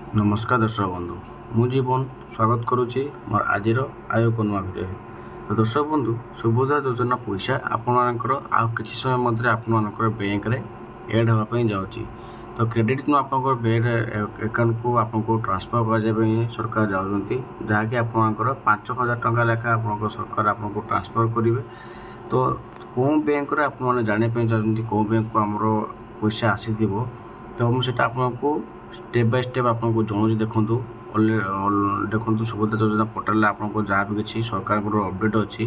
नमस्कार दर्शक बंधु मु जीवन स्वागत करुच्ची मोर आज आय को नुआ भिडियो। तो दर्शक बंधु सुभोदय योजना पैसा आपर आउ कि समय मध्य आपर बैंक में एड होगापी जाऊँगी। तो क्रेडिट नु आप बैंक अकाउंट को आपको ट्रांसफर करने सरकार जाऊँगी जहाँकि आपर 5,000 टंका लेखा आप सरकार आपको ट्रांसफर करेंगे। तो कौन बैंक आप जानापी चाहते कौ बैंक को आमर पैसा आसी तो मुझे आपको स्टेप बाय स्टेप आपको जनाऊँ। देखो सुभोदय योजना पोर्टाल आपको जहाँ भी किसी सरकार अपडेट अच्छी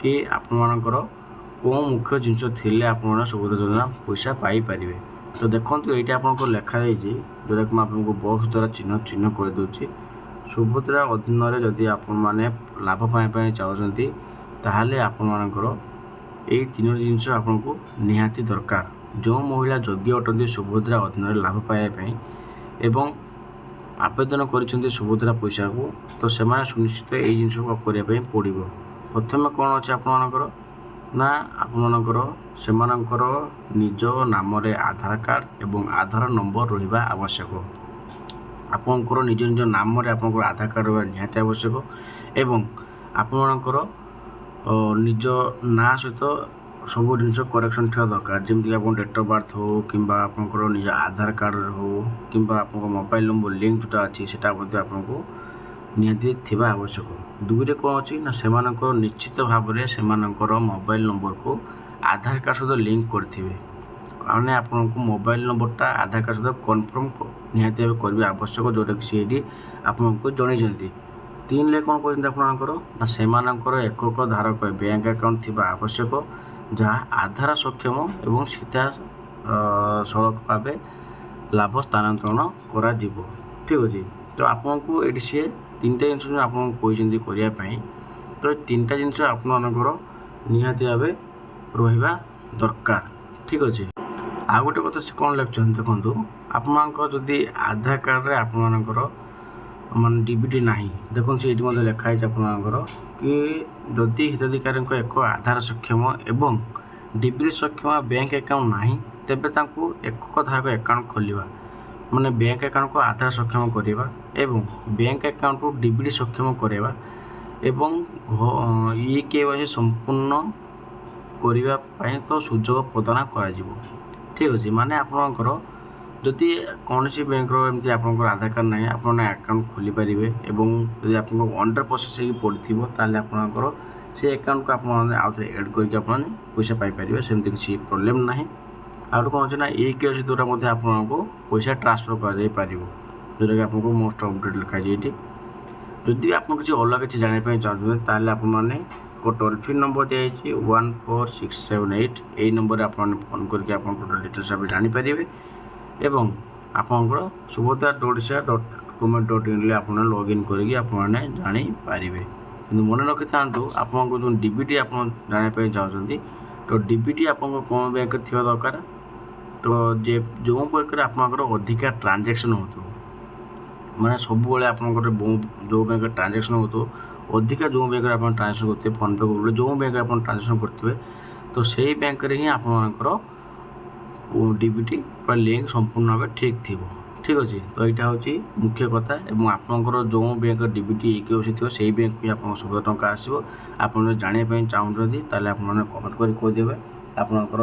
कि आपर कौ मुख्य जिनस थी आप सुभोदय योजना पैसा पाइपर। तो देखो ये आपको लिखाई जोटा कि आपको बॉक्स द्वारा चिन्ह चिन्ह करदे सुभद्रा अधीन जदि आपने लाभ पाइबा चाहते ताहले आपर यही तीन जिनस आपको निहाती दरकार। जो महिला योग्य अटंती सुभद्रा अधीन लाभ पाइबापी एवं आवेदन कर सुभद्रा पैसा को तो से सुनिश्चित यही जिन करने पड़ो। प्रथम कौन अच्छे आपर ना आपर से निज नाम आधार कार्ड एवं आधार नंबर रहा आवश्यक। आपंकर निज निज नाम आप आधार कार्ड रहा निहाती आवश्यक एवं आपणकर निज ना सहित सब जिन करेक्शन थी दरकार जमीक आप डेट ऑफ बर्थ हो कि आपंकर निज आधार कार्ड हो कि आप मोबाइल नंबर लिंक जोटा अच्छी से आपको निहाती थी आवश्यक। दुईरे कौन अच्छी ना से निश्चित भाव में से मोबाइल नंबर को आधार कार्ड सहित लिंक करेंगे मैंने आपको मोबाइल नंबरटा आधार कार्ड सहित कन्फर्म निहाती भाव करने आवश्यक जोटा कि सी आपको जनई। तीन ले कौन कहते आपणकर ना से एकक धारक बैंक अकाउंट थी आवश्यक जहाँ आधार सक्षम एवं सीधा सड़क भाव लाभ स्थानांतरण करा जीवो। ठीक अच्छे। तो आपको ये सी तीन टा जिन आपको कहते करने तो तीन टा जिन आपणकर निहाती भाव रहा दरकार। ठीक अच्छे। आ गोटे कथा से कौन लिखुं देखो आपको जदि आधार कार्ड आपणकर मान डीबीटी ना देखो ये लिखाई आपणकर कि जदि हिताधिकारी एक आधार सक्षम एवं डीबीटी सक्षम बैंक अकाउंट ना तेबे एकक धारक अकाउंट खोलवा माने बैंक अकाउंट को आधार सक्षम करवा एवं बैंक अकाउंट को डीबीटी सक्षम करवा एवं ई केवाईसी संपूर्ण करने तो सुजोग प्रदान कर। ठीक अच्छे। माने आपणकर जदि कौन सी बैंक एमती आप आधार कार्ड ना आप अकाउंट खोली पारे एवं जब आपको अंडर प्रोसेस पड़ो ताले आपणकर से अकाउंट को आप एड करके पैसा पाइपर सेमती किसी प्रोब्लेम ना। आउट कौन अच्छे ना ई केवाईसी द्वारा आपको पैसा ट्रांसफर कर जोटा कि आपको मोस्ट अपडेट लिखाई ये जदि आप किसी अलग किसी जानापी चाहते ताले आपने टोल फ्री नंबर दिखाई 14678 यही नंबर आप फोन करके आप टोटल डिटेल्स आप जानीपर एवं आपंकर subodhya.odsha.government.in आप लॉगिन करके जानीपर। कि मन रखी था आपको जो डीबीटी आप जानापी चाहते तो डीबीटी आप कौन बैंक थी दरकार तो जो बैंक में आपंकर अधिका ट्रांजेक्शन हो मैंने सब आप जो बैंक ट्रांजेक्शन हो अधिका जो बैंक आप ट्रांजेक्शन करते फोन पे गूगल जो बैंक आप ट्रांजेक्शन करते तो से बैंक में ही आपंकर डीबीटी पूरा लिंक संपूर्ण भाव ठीक थी। ठीक अच्छे। तो यहाँ हूँ मुख्य कथा और आपंकर जो बैंक डीबीटी केवाईसी थी से बैंक भी आप 100 टंका आसो आप जानापी चाहते ताले आप कमेंट कर कहीदेवे आपंकर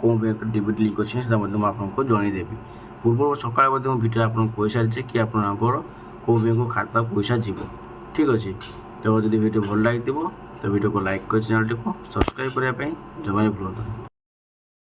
कौ बैंक डीबीटी लिंक अच्छे आपको जनईदेवी। पूर्व सकाल भिडियो आपको कही सारी कि आपंकर कौ बैंक खाता पैसा जीव। ठीक अच्छे। तो जब भिडियो भल लगी तो भिडियो को लाइक कर चैनल को सब्सक्राइब करने जमा भी भूलु।